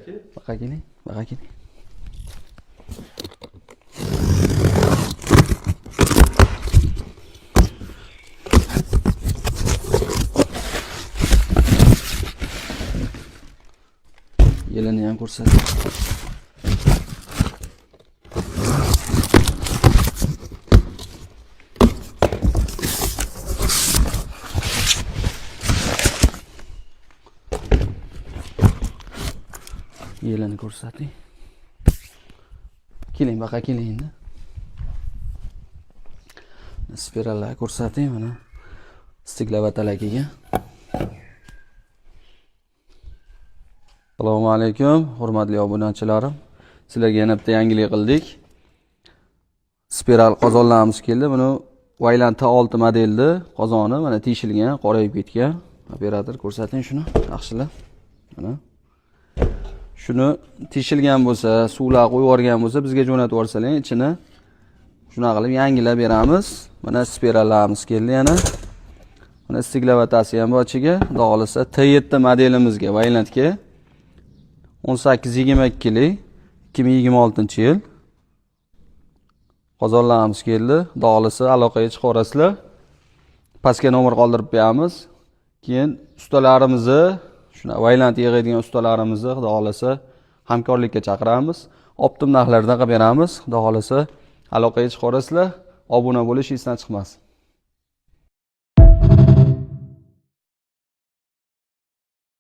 aka. Baqa keling, baqa keling. Yelini ham ko'rsating. Yelini ko'rsating. Keling, baqa keling endi. Spirallar ko'rsating mana. Stiklavatala kelgan. Assalomu alaykum, hurmatli obunachilarim. Sizlarga yana bitta yangilik qildik. Spiral qozonlarimiz keldi. Buni Wayland T6 modelni qozoni mana teshilgan, qorayib ketgan. Operator ko'rsating shuni, yaxshilab. Mana. Shuni teshilgan bo'lsa, suvlar qo'yib yuborgan bo'lsa, bizga jo'natib yuborsalar, ichini shuna qilib yangilab beramiz. Mana spirallarimiz keldi yana. Mana stiklavatasi ham bor ichiga. Xudo xolasa T7 modelimizga Waylandga 18-22 lik 2026-yil qozonlarimiz keldi. Xudo xolasa aloqaga chiqarasizlar. Pastga nomer qoldirib beramiz. Keyin ustalarimizni, shuna Wayland yig'adigan ustalarimizni Xudo xolasa hamkorlikka chaqiramiz. Optim narxlarda qilib beramiz. Xudo xolasa aloqaga chiqarasizlar. Obuna bo'lish esdan chiqmasin.